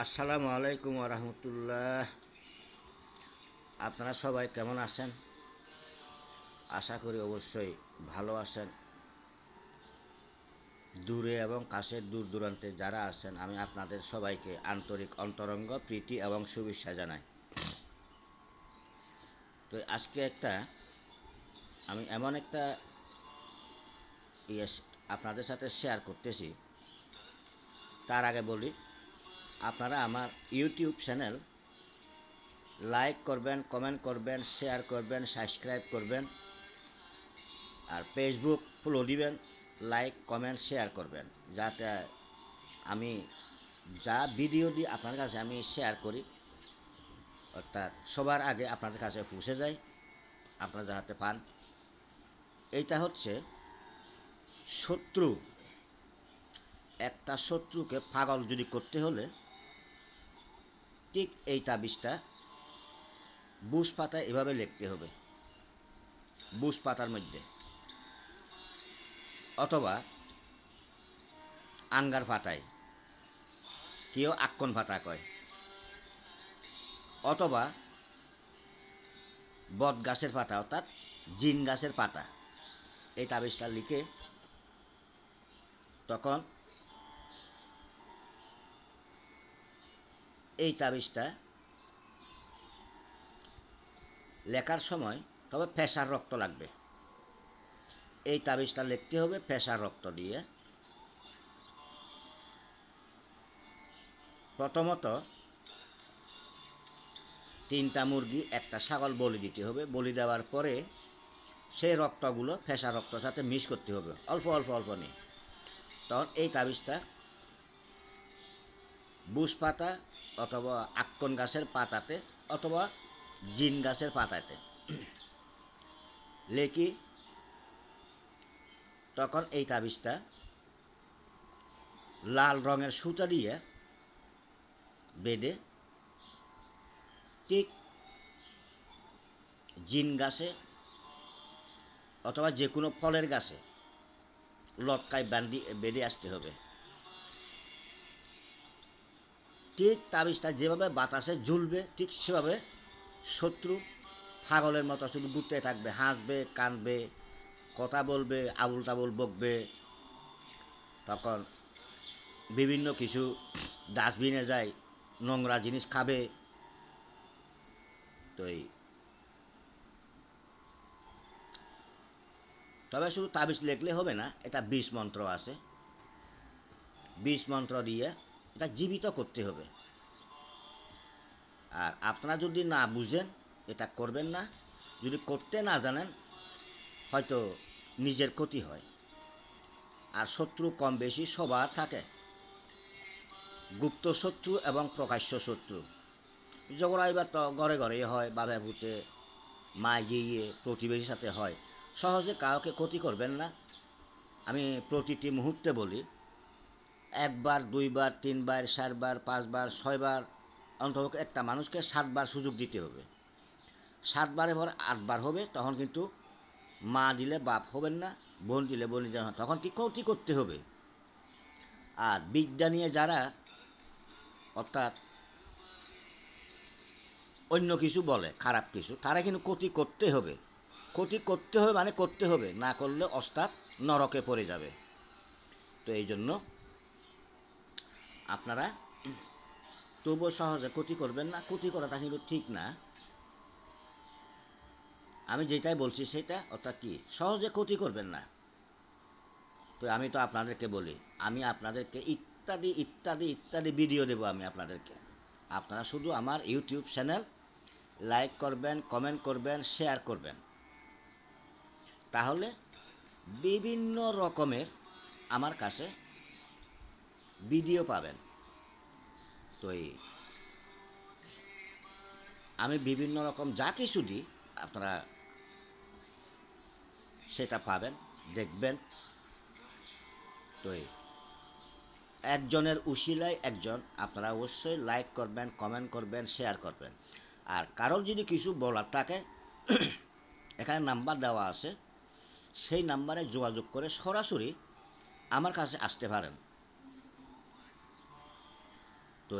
আসসালামু আলাইকুম রহমতুল্লাহ। আপনারা সবাই কেমন আছেন? আশা করি অবশ্যই ভালো আছেন। দূরে এবং কাছে দূর দূরান্তে যারা আছেন, আমি আপনাদের সবাইকে আন্তরিক অন্তরঙ্গ প্রীতি এবং শুভেচ্ছা জানাই। তো আজকে আমি এমন একটা ইয়ে আপনাদের সাথে শেয়ার করতেছি। তার আগে বলি, আপনারা আমার ইউটিউব চ্যানেল লাইক করবেন, কমেন্ট করবেন, শেয়ার করবেন, সাবস্ক্রাইব করবেন, আর ফেসবুক ফলো দিবেন, লাইক কমেন্ট শেয়ার করবেন, যাতে আমি যা ভিডিও দিই আপনার কাছে আমি শেয়ার করি, অর্থাৎ সবার আগে আপনাদের কাছে পৌঁছে যায়, আপনারা যাতে পান। এইটা হচ্ছে শত্রু। একটা শত্রুকে পাগল যদি করতে হলে ঠিক এই তাবিজটা বুশ পাতায় এভাবে লিখতে হবে, বুশ পাতার মধ্যে, অথবা আঙ্গার পাতায়, কেউ আক্কন পাতা কয়, অথবা বট গাছের পাতা অর্থাৎ জিন গাছের পাতা। এই তাবিজটা লিখে তখন এই তাবিজটা লেখার সময় তবে ফেসার রক্ত লাগবে। এই তাবিজটা লিখতে হবে ফেসার রক্ত দিয়ে। প্রথমত 3টা মুরগি, একটা ছাগল বলি দিতে হবে। বলি দেওয়ার পরে সেই রক্তগুলো ফেসার রক্তের সাথে মিক্স করতে হবে, অল্প অল্প অল্প নিয়ে। তখন এই তাবিজটা বুশ পাতা অথবা আক্কন গাছের পাতাতে অথবা জিন গাছের পাতাতে লেখি, তখন এই তাবিজটা লাল রঙের সুতা দিয়ে বেঁধে ঠিক জিন গাছে অথবা যে কোনো ফলের গাছে লটকায় বেঁধে আসতে হবে। ঠিক তাবিজটা যেভাবে বাতাসে ঝুলবে ঠিক সেভাবে শত্রু পাগলের মতো শুধু ঘুরতে থাকবে, হাসবে, কাঁদবে, কথা বলবে, আবুল তাবুল বকবে। তখন বিভিন্ন কিছু ডাস্টবিনে যায়, নোংরা জিনিস খাবে। তো তবে শুধু তাবিজ লেখলে হবে না, এটা 20 মন্ত্র আছে। 20 মন্ত্র দিয়ে এটা জীবিত করতে হবে। আর আপনারা যদি না বুঝেন এটা করবেন না। যদি করতে না জানেন হয়তো নিজের ক্ষতি হয়। আর শত্রু কম বেশি সবার থাকে, গুপ্ত শত্রু এবং প্রকাশ্য শত্রু। ঝগড়া এবার তো ঘরে ঘরেই হয়, বাবা ভূতে, মা গিয়ে প্রতিবেশীর সাথে হয়। সহজে কাউকে ক্ষতি করবেন না। আমি প্রতিটি মুহূর্তে বলি, একবার, দুইবার, তিনবার, 4বার, 5বার, 6বার, অন্তত একটা মানুষকে 7বার সুযোগ দিতে হবে। 7বারের পর 8বার হবে, তখন কিন্তু মা দিলে বাপ হবেন না, বোন দিলে বোন দিলে, তখন কি ক্ষতি করতে হবে। আর বিদ্যা নিয়ে যারা, অর্থাৎ অন্য কিছু বলে, খারাপ কিছু, তারা কিন্তু ক্ষতি করতে হবে। ক্ষতি করতে হবে মানে করতে হবে, না করলে ওস্তাদ নরকে পড়ে যাবে। তো এই জন্য আপনারা তবুও সহজে ক্ষতি করবেন না। ক্ষতি করাটা কিন্তু ঠিক না। আমি যেটাই বলছি সেটা, অর্থাৎ কি, সহজে ক্ষতি করবেন না। তো আমি তো আপনাদেরকে বলি, আমি আপনাদেরকে ইত্যাদি ইত্যাদি ইত্যাদি ভিডিও দেবো আমি আপনাদেরকে। আপনারা শুধু আমার ইউটিউব চ্যানেল লাইক করবেন, কমেন্ট করবেন, শেয়ার করবেন, তাহলে বিভিন্ন রকমের আমার কাছে ভিডিও পাবেন। তো আমি বিভিন্ন রকম যা কিছু দিই আপনারা সেটা পাবেন, দেখবেন। তো একজনের উশিলায় একজন, আপনারা অবশ্যই লাইক করবেন, কমেন্ট করবেন, শেয়ার করবেন। আর কারোর যদি কিছু বলার থাকে এখানে নাম্বার দেওয়া আছে, সেই নাম্বারে যোগাযোগ করে সরাসরি আমার কাছে আসতে পারেন। তো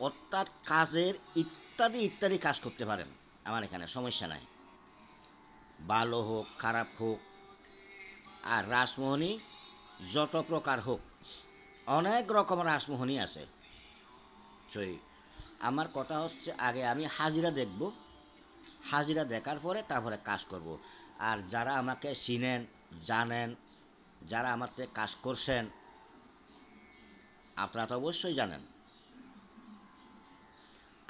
অর্থাৎ কাজের ইত্যাদি ইত্যাদি কাজ করতে পারেন আমার এখানে, সমস্যা নাই। ভালো হোক খারাপ হোক, আর রাসমোহনী যত প্রকার হোক, অনেক রকম রাসমোহনী আছে। সেই আমার কথা হচ্ছে, আগে আমি হাজিরা দেখব, হাজিরা দেখার পরে তারপরে কাজ করব। আর যারা আমাকে চিনেন, জানেন, যারা আমার থেকে কাজ করছেন, আপনারা তো অবশ্যই জানেন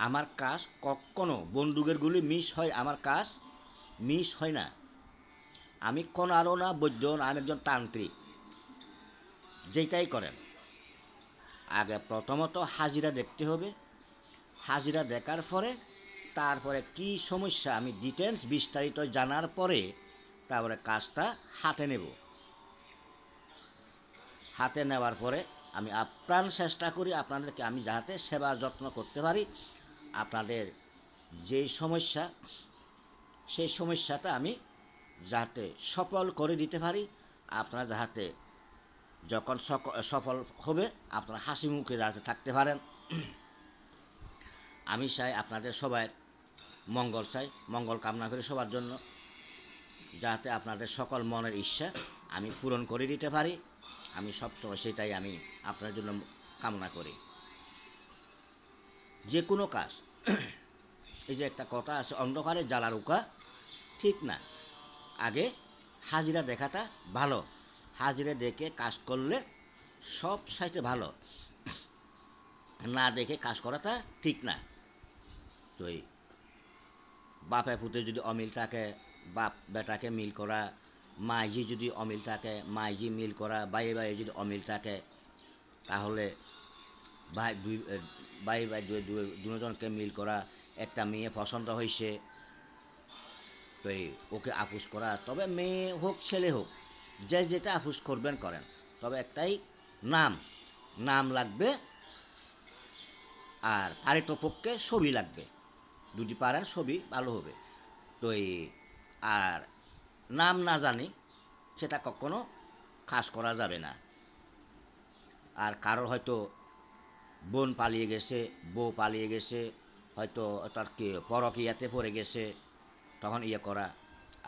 আমার কাজ কখনো বন্দুকের গুলি মিস হয়, আমার কাজ মিস হয় না। আমি কোনারও না, বৈদ্য না, আমি একজন তান্ত্রিক। যেটাই করেন, আগে প্রথমত হাজিরা দেখতে হবে, হাজিরা দেখার পরে তারপরে কি সমস্যা আমি ডিটেলস বিস্তারিত জানার পরে তারপরে কাজটা হাতে নেব। হাতে নেওয়ার পরে আমি আপ্রাণ চেষ্টা করি আপনাদেরকে আমি যাতে সেবা যত্ন করতে পারি। আপনাদের যেই সমস্যা, সেই সমস্যাটা আমি যাতে সফল করে দিতে পারি। আপনারা যাতে যখন সফল হবে আপনারা হাসি মুখে যাতে থাকতে পারেন। আমি চাই আপনাদের সবাই মঙ্গল চাই, মঙ্গল কামনা করি সবার জন্য, যাতে আপনাদের সকল মনের ইচ্ছা আমি পূরণ করে দিতে পারি। আমি সবসময় সেটাই আমি আপনার জন্য কামনা করি। যে কোনো কাজ, এই যে একটা কথা আছে, অন্ধকারে জ্বালার উকা ঠিক না। আগে হাজিরা দেখাটা ভালো, হাজিরা দেখে কাজ করলে সব সাইতে ভালো, না দেখে কাজ করাটা ঠিক না। তো এই বাপে পুতে যদি অমিল থাকে, বাপ বেটাকে মিল করা, মাইজি যদি অমিল থাকে, মাইজি মিল করা, বাইয়ে বাইয়ে যদি অমিল থাকে, তাহলে ভাই ভাই দুজনকে মিল করা। একটা মেয়ে পছন্দ হয়েছে, তো এই ওকে আপুস করা, তবে মেয়ে হোক ছেলে হোক, যে যেটা আপুস করবেন করেন, তবে একটাই নাম, নাম লাগবে, আর পারিতপক্ষে ছবি লাগবে। যদি পারেন ছবি ভালো হবে। তো এই আর নাম না জানি সেটা কখনো কাজ করা যাবে না। আর কারোর হয়তো বোন পালিয়ে গেছে, বউ পালিয়ে গেছে, হয়তো তার কি পরকীয়াতে পড়ে গেছে, তখন ইয়ে করা।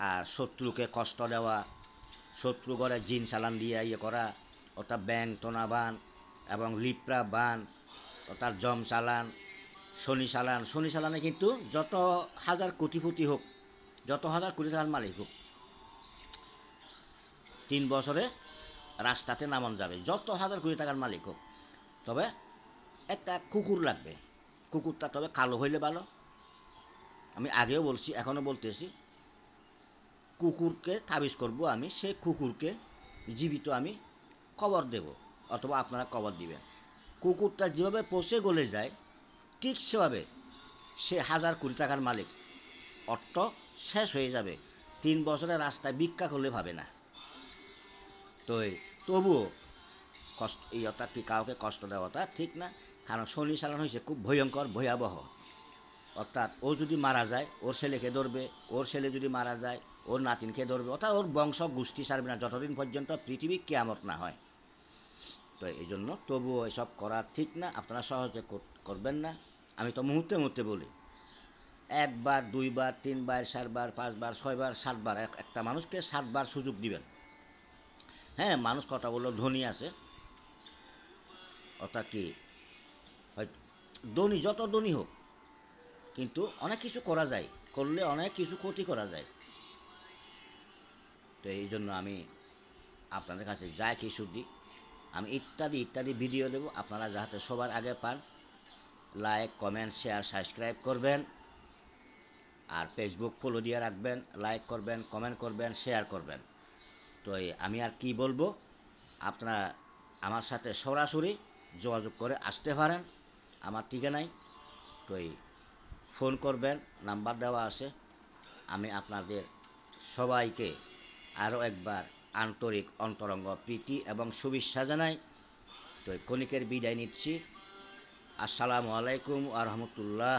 আর শত্রুকে কষ্ট দেওয়া, শত্রু ঘরে জিন চালান দিয়ে ইয়ে করা, অর্থাৎ ব্যাং টোনা বান এবং লিপ্রা বান, অর্থাৎ জম চালান, শনি চালান। শনি চালানে কিন্তু যত হাজার কোটিপতি হোক, যত হাজার কোটি টাকার মালিক হোক, 3 বছরে রাস্তাতে নামান যাবে, যত হাজার কোটি টাকার মালিক হোক। তবে একটা কুকুর লাগবে, কুকুরটা তবে কালো হইলে ভালো। আমি আগেও বলছি, এখনও বলতেছি, কুকুরকে তাবিজ করব আমি, সে কুকুরকে জীবিত আমি কবর দেব, অথবা আপনারা কবর দিবেন। কুকুরটা যেভাবে পচে গলে যায়, ঠিক সেভাবে সে হাজার কোটি টাকার মালিক, অর্থ শেষ হয়ে যাবে, 3 বছরের রাস্তায় ভিক্ষা করলে ভাবে না। তো তবুও কষ্ট, এই অর্থাৎ কি কাউকে কষ্ট দেওয়াটা ঠিক না। কারণ শনি চালান হয়েছে খুব ভয়ঙ্কর, ভয়াবহ। অর্থাৎ ও যদি মারা যায় ওর ছেলেকে ধরবে, ওর ছেলে যদি মারা যায় ওর নাতিনকে ধরবে, অর্থাৎ ওর বংশ গোষ্ঠী ছাড়বে না যতদিন পর্যন্ত পৃথিবী কিয়ামত না হয়। তো এই জন্য তবুও এসব করা ঠিক না, আপনারা সহজে করবেন না। আমি তো মুহূর্তে মুহূর্তে বলি, একবার, দুইবার, তিনবার, 4বার, 5বার, 6বার, 7বার, একটা মানুষকে 7বার সুযোগ দিবেন। হ্যাঁ, মানুষ কথা বললো ধনী আছে, অর্থাৎ কি হয়তো ধনী, যত ধনী হোক, কিন্তু অনেক কিছু করা যায়, করলে অনেক কিছু ক্ষতি করা যায়। তো এই জন্য আমি আপনাদের কাছে যা কিছু দিই, আমি ইত্যাদি ইত্যাদি ভিডিও দেবো, আপনারা যাতে সবার আগে পান। লাইক, কমেন্ট, শেয়ার, সাবস্ক্রাইব করবেন। আর ফেসবুক ফলো দিয়ে রাখবেন, লাইক করবেন, কমেন্ট করবেন, শেয়ার করবেন। তো আমি আর কি বলবো, আপনারা আমার সাথে সরাসরি যোগাযোগ করে আসতে পারেন আমার ঠিকানায়। তো ফোন করবেন, নাম্বার দেওয়া আছে। আমি আপনাদের সবাইকে আরও একবার আন্তরিক অন্তরঙ্গ প্রীতি এবং শুভেচ্ছা জানাই। তো ক্ষণিকের বিদায় নিচ্ছি। আসসালামু আলাইকুম ওয়া রাহমাতুল্লাহ।